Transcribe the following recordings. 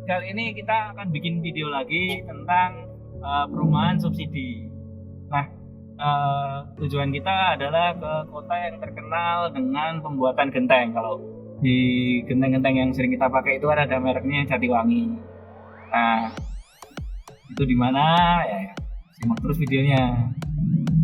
kali ini kita akan bikin video lagi tentang perumahan subsidi. Nah, tujuan kita adalah ke kota yang terkenal dengan pembuatan genteng. Kalau di genteng-genteng yang sering kita pakai itu ada mereknya Jatiwangi. Nah, itu di mana ya? Simak terus videonya.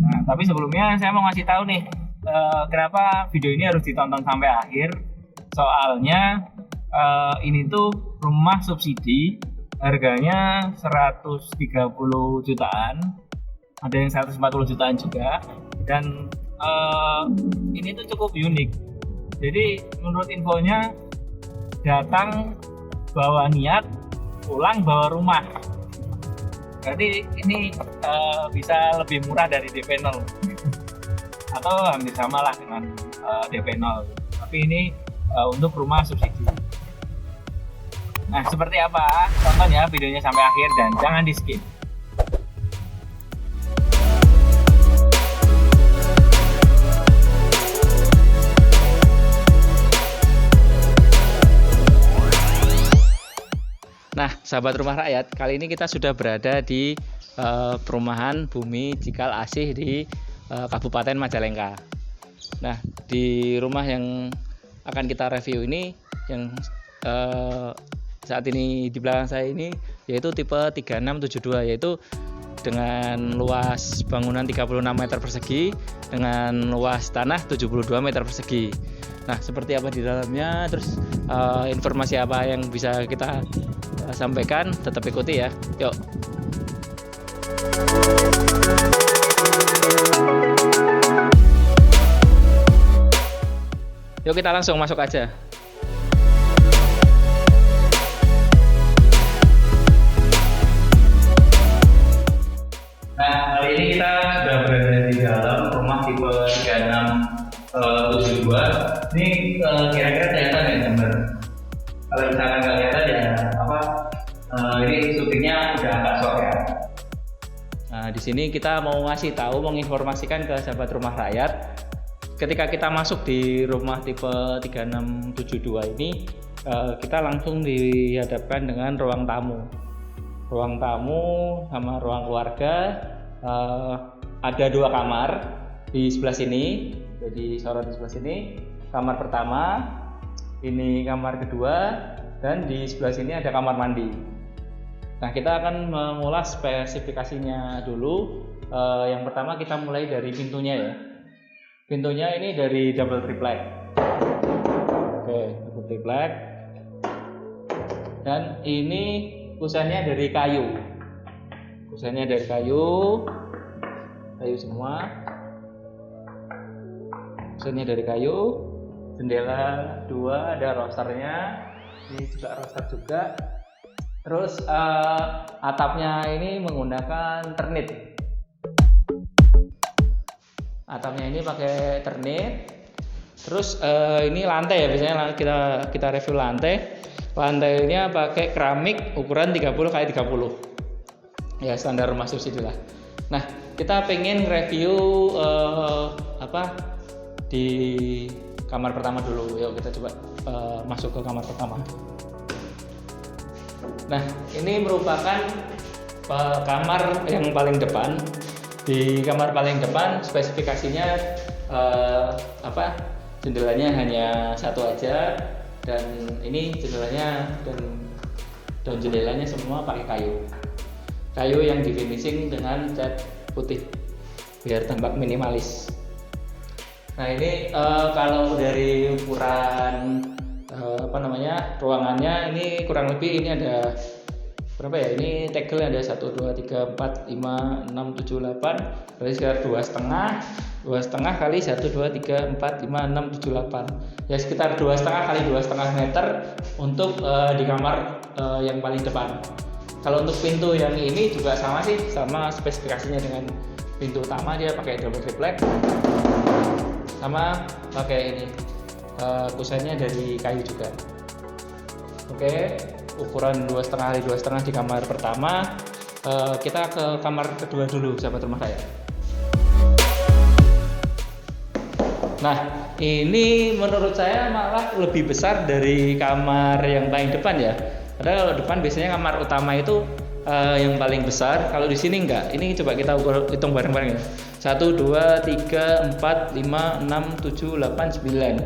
Nah, tapi sebelumnya saya mau ngasih tahu nih, kenapa video ini harus ditonton sampai akhir. Soalnya ini tuh rumah subsidi, harganya 130 jutaan, ada yang 140 jutaan juga, dan ini tuh cukup unik. Jadi menurut infonya, datang bawa niat, pulang bawa rumah. Berarti ini bisa lebih murah dari DP 0 atau hampir sama lah dengan DP 0, tapi ini untuk rumah subsidi. Nah, seperti apa? Tonton ya videonya sampai akhir dan jangan di skip. Nah, sahabat rumah rakyat, kali ini kita sudah berada di perumahan Bumi Cikal Asih di Kabupaten Majalengka. Nah, di rumah yang akan kita review ini, yang saat ini di belakang saya ini, yaitu tipe 3672, yaitu dengan luas bangunan 36 meter persegi dengan luas tanah 72 meter persegi. Nah, seperti apa di dalamnya, terus informasi apa yang bisa kita sampaikan, tetap ikuti ya. Yuk. Yuk kita langsung masuk aja. Nah, kali ini kita sudah berada di dalam rumah tipe 3672. Ini kira-kira kelihatan ya gambar? Kalau misalkan nggak kelihatan ya ini syutingnya udah agak sore ya. Nah, di sini kita mau ngasih tahu, menginformasikan ke sahabat rumah rakyat, ketika kita masuk di rumah tipe 3672 ini, kita langsung dihadapkan dengan ruang tamu. Ruang tamu sama ruang keluarga, ada 2 kamar di sebelah sini, jadi sorot di sebelah sini. Kamar pertama, ini kamar kedua, dan di sebelah sini ada kamar mandi. Nah, kita akan mengulas spesifikasinya dulu. Yang pertama kita mulai dari pintunya ya. Pintunya ini dari double triplek. Oke, double triplek. Dan ini kusennya dari kayu. Kusennya dari kayu. Kayu semua. Kusennya dari kayu. Jendela 2, ada rosternya. Ini juga roster juga. Terus atapnya ini menggunakan ternit. Atapnya ini pakai ternit. Terus ini lantai ya, biasanya kita review lantai. Lantainya pakai keramik ukuran 30x30. Ya, standar rumah subsidi lah. Nah, kita pengen review di kamar pertama dulu. Yuk kita coba masuk ke kamar pertama. Nah, ini merupakan kamar yang paling depan. Di kamar paling depan spesifikasinya jendelanya hanya satu aja, dan ini jendelanya dan jendelanya semua pakai kayu yang di finishing dengan cat putih biar tampak minimalis. Nah, ini kalau dari ukuran ruangannya ini kurang lebih ini ada berapa ya? Ini tegel ada 1, 2, 3, 4, 5, 6, 7, 8, berarti sekitar 2,5 kali 1, 2, 3, 4, 5, 6, 7, 8, ya sekitar 2,5 kali 2,5 meter untuk di kamar yang paling depan. Kalau untuk pintu yang ini juga sama sih, sama spesifikasinya dengan pintu utama, dia pakai double triplek sama pakai ini kusennya dari kayu juga. Oke, ukuran 2,5 kali 2,5 di kamar pertama. Kita ke kamar kedua dulu, sahabat rumah saya. Nah, ini menurut saya malah lebih besar dari kamar yang paling depan ya. Padahal kalau depan biasanya kamar utama itu yang paling besar. Kalau di sini enggak. Ini coba kita hitung bareng-bareng ya. 1, 2, 3, 4, 5, 6, 7, 8, 9.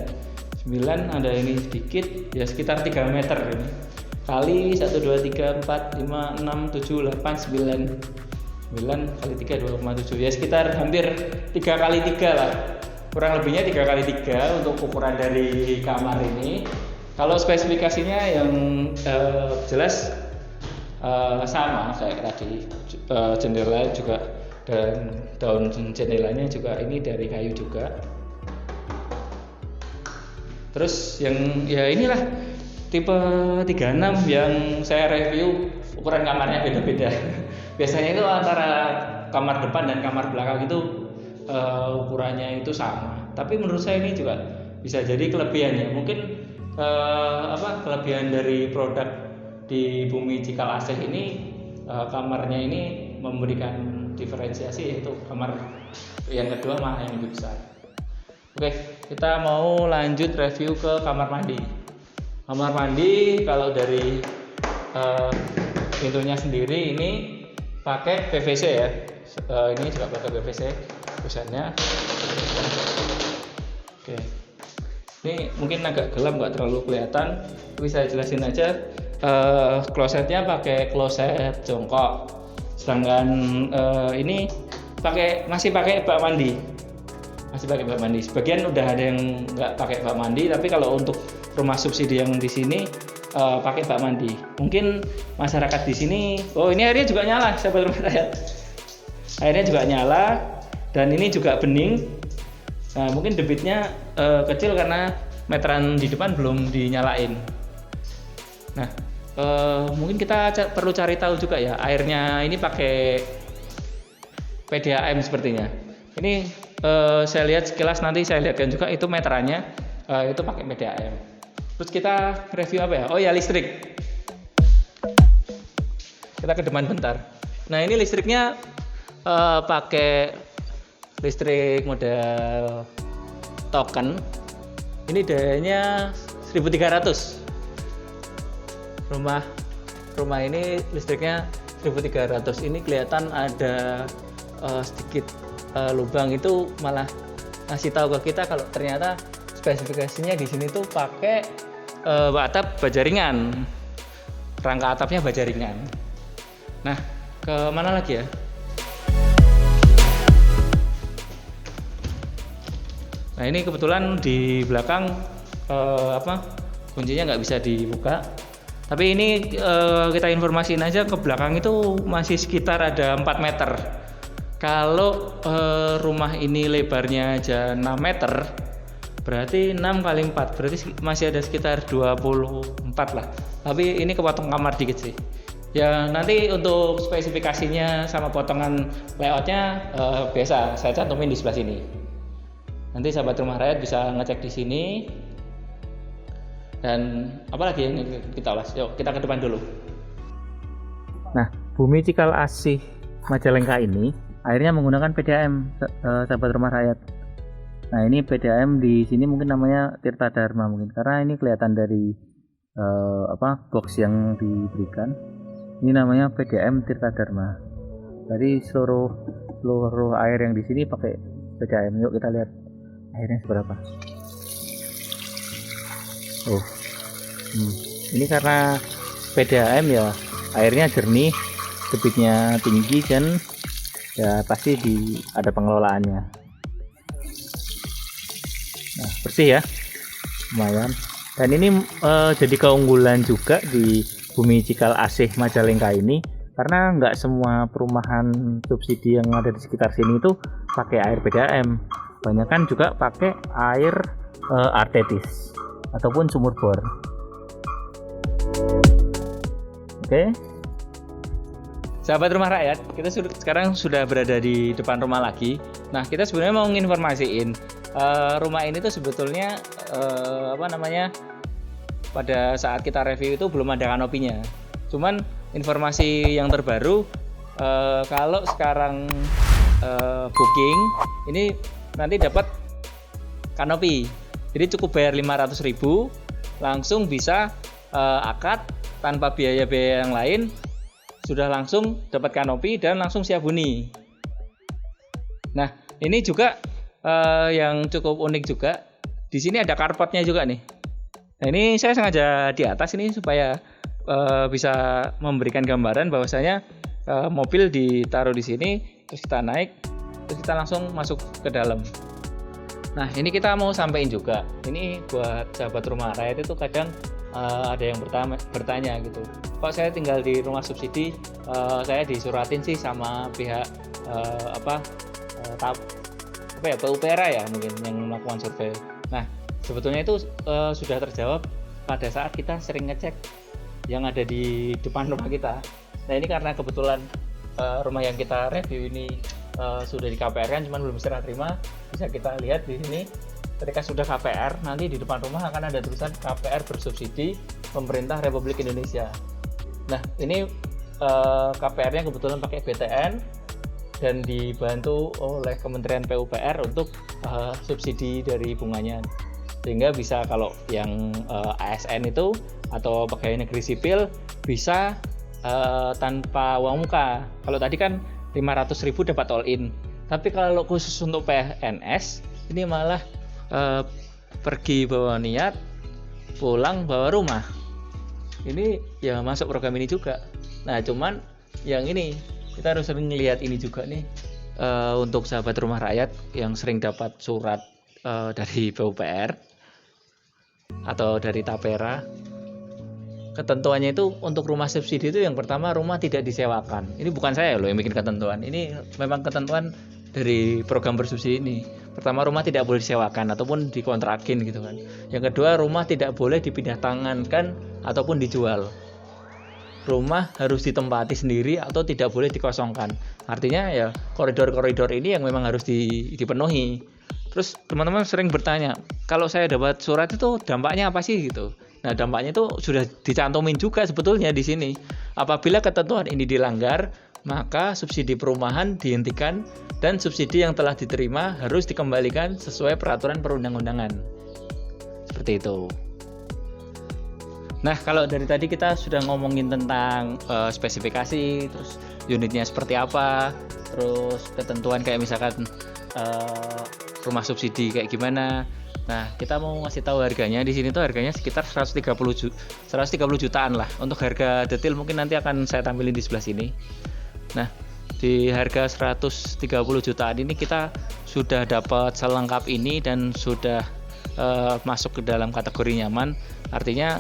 9 ada ini sedikit ya, sekitar 3 meter ini. Kali 1, 2, 3, 4, 5, 6, 7, 8, 9. 9 kali 3 2,7 ya, sekitar hampir 3 kali 3 lah, kurang lebihnya 3 kali 3 untuk ukuran dari kamar ini. Kalau spesifikasinya yang jelas sama kayak tadi, jendela juga dan daun jendelanya juga ini dari kayu juga. Terus yang ya inilah tipe 36 yang saya review, ukuran kamarnya beda-beda. Biasanya itu antara kamar depan dan kamar belakang itu ukurannya itu sama. Tapi menurut saya ini juga bisa jadi kelebihannya. Mungkin kelebihan dari produk di Bumi Cikal Asih ini, kamarnya ini memberikan diferensiasi, yaitu kamar yang kedua mah yang lebih besar. Oke, kita mau lanjut review ke kamar mandi. Kamar mandi kalau dari pintunya sendiri ini pakai PVC ya. Ini juga pakai PVC busannya. Oke. Ini mungkin agak gelap, nggak terlalu kelihatan, tapi saya jelasin aja. Klosetnya pakai kloset jongkok. Sedangkan ini masih pakai bak mandi. Masih pakai bak mandi. Sebagian udah ada yang nggak pakai bak mandi, tapi kalau untuk rumah subsidi yang di sini pakai bak mandi. Mungkin masyarakat di sini, ini airnya juga nyala, sahabat rumah rakyat. Airnya juga nyala dan ini juga bening. Nah, mungkin debitnya kecil karena meteran di depan belum dinyalain. Nah, mungkin kita perlu cari tahu juga ya, airnya ini pakai PDAM sepertinya. Ini saya lihat sekilas, nanti saya lihatkan juga itu meterannya itu pakai PDAM. Terus kita review apa ya? Oh ya, listrik. Kita ke depan bentar. Nah, ini listriknya pakai listrik model token. Ini dayanya 1300. Rumah ini listriknya 1300. Ini kelihatan ada sedikit lubang, itu malah ngasih tahu ke kita kalau ternyata spesifikasinya di sini tuh pakai atap baja ringan. Rangka atapnya baja ringan. Nah, ke mana lagi ya? Nah, ini kebetulan di belakang kuncinya nggak bisa dibuka. Tapi ini kita informasiin aja, ke belakang itu masih sekitar ada 4 meter. Kalau rumah ini lebarnya aja 6 meter, berarti 6 kali 4, berarti masih ada sekitar 24 lah. Tapi ini kepotong kamar dikit sih. Ya, nanti untuk spesifikasinya sama potongan layoutnya biasa saya cantumin di sebelah sini. Nanti sahabat rumah rakyat bisa ngecek di sini. Dan apalagi yang kita ulas? Yuk kita ke depan dulu. Nah, Bumi Cikal Asih Majalengka ini airnya menggunakan PDAM, sahabat rumah rakyat. Nah, ini PDAM di sini mungkin namanya Tirta Dharma mungkin, karena ini kelihatan dari box yang diberikan. Ini namanya PDAM Tirta Dharma. Jadi seluruh air yang di sini pakai PDAM. Yuk kita lihat airnya seberapa. Ini karena PDAM ya, airnya jernih, debitnya tinggi, dan ya pasti ada pengelolaannya. Nah, bersih ya, lumayan. Dan ini jadi keunggulan juga di Bumi Cikal Asih Majalengka ini, karena nggak semua perumahan subsidi yang ada di sekitar sini itu pakai air PDAM. Banyakan juga pakai air artetis ataupun sumur bor. Oke. Sahabat rumah rakyat, kita sekarang sudah berada di depan rumah lagi. Nah, kita sebenarnya mau nginformasiin rumah ini tuh sebetulnya pada saat kita review itu belum ada kanopinya. Cuman informasi yang terbaru, kalau sekarang booking ini nanti dapat kanopi. Jadi cukup bayar 500.000 langsung bisa akad tanpa biaya-biaya yang lain sudah langsung dapat kanopi dan langsung siap huni. Nah, ini juga yang cukup unik juga. Di sini ada carportnya juga nih. Nah, ini saya sengaja di atas ini supaya bisa memberikan gambaran bahwasanya mobil ditaruh di sini, terus kita naik, terus kita langsung masuk ke dalam. Nah, ini kita mau sampaikan juga. Ini buat sahabat rumah rakyat itu kadang ada yang bertanya gitu. Kok saya tinggal di rumah subsidi, saya disuratin sih sama pihak PUPR ya mungkin yang melakukan survei. Nah, sebetulnya itu sudah terjawab pada saat kita sering ngecek yang ada di depan rumah kita. Nah, ini karena kebetulan rumah yang kita review ini sudah di KPR kan, cuman belum serah terima. Bisa kita lihat di sini ketika sudah KPR, nanti di depan rumah akan ada tulisan KPR bersubsidi Pemerintah Republik Indonesia. Nah, ini KPR-nya kebetulan pakai BTN dan dibantu oleh Kementerian PUPR untuk subsidi dari bunganya. Sehingga bisa kalau yang ASN itu atau pegawai negeri sipil bisa tanpa uang muka. Kalau tadi kan 500.000 dapat all in. Tapi kalau khusus untuk PNS ini malah pergi bawa niat, pulang bawa rumah. Ini ya masuk program ini juga. Nah, cuman yang ini kita harus sering lihat ini juga nih untuk sahabat rumah rakyat yang sering dapat surat dari PUPR atau dari Tapera. Ketentuannya itu untuk rumah subsidi itu yang pertama rumah tidak disewakan. Ini bukan saya loh yang bikin ketentuan. Ini memang ketentuan dari program bersubsidi ini. Pertama, rumah tidak boleh disewakan ataupun dikontrakin gitu kan. Yang kedua, rumah tidak boleh dipindah tangankan ataupun dijual. Rumah harus ditempati sendiri atau tidak boleh dikosongkan. Artinya ya koridor-koridor ini yang memang harus dipenuhi. Terus teman-teman sering bertanya, kalau saya dapat surat itu dampaknya apa sih gitu. Nah, dampaknya itu sudah dicantumin juga sebetulnya di sini. Apabila ketentuan ini dilanggar, maka subsidi perumahan dihentikan dan subsidi yang telah diterima harus dikembalikan sesuai peraturan perundang-undangan. Seperti itu. Nah, kalau dari tadi kita sudah ngomongin tentang spesifikasi, terus unitnya seperti apa, terus ketentuan kayak misalkan rumah subsidi kayak gimana. Nah, kita mau ngasih tahu harganya. Di sini tuh harganya sekitar 130 jutaan lah. Untuk harga detail mungkin nanti akan saya tampilin di sebelah sini. Nah, di harga 130 jutaan ini kita sudah dapat selengkap ini dan sudah masuk ke dalam kategori nyaman. Artinya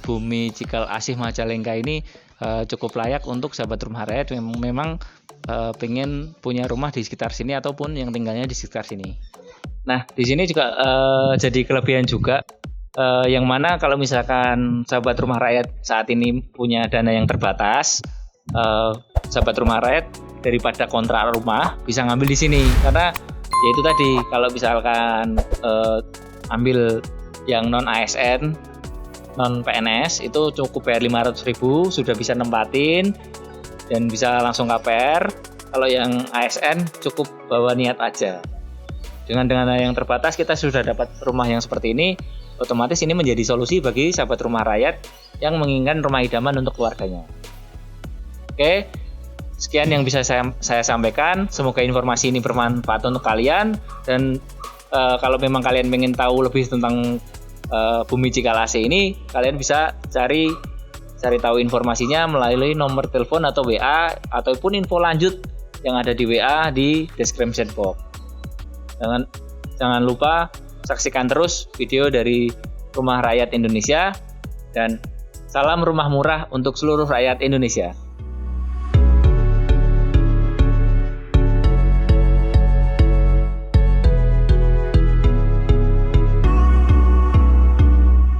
Bumi Cikal Asih Majalengka ini cukup layak untuk sahabat rumah rakyat yang memang pengen punya rumah di sekitar sini ataupun yang tinggalnya di sekitar sini. Nah, di sini juga jadi kelebihan juga yang mana kalau misalkan sahabat rumah rakyat saat ini punya dana yang terbatas, sahabat rumah rakyat daripada kontrak rumah bisa ngambil di sini karena yaitu tadi kalau misalkan ambil yang non ASN, non PNS itu cukup bayar 500.000 sudah bisa nempatin dan bisa langsung KPR. Kalau yang ASN cukup bawa niat aja. Dengan dana yang terbatas kita sudah dapat rumah yang seperti ini, otomatis ini menjadi solusi bagi sahabat rumah rakyat yang menginginkan rumah idaman untuk keluarganya. Oke, sekian yang bisa saya sampaikan. Semoga informasi ini bermanfaat untuk kalian dan kalau memang kalian ingin tahu lebih tentang Bumi Cikal Asih ini, kalian bisa cari tahu informasinya melalui nomor telepon atau WA ataupun info lanjut yang ada di WA di description box. Jangan lupa saksikan terus video dari Rumah Rakyat Indonesia dan salam rumah murah untuk seluruh rakyat Indonesia.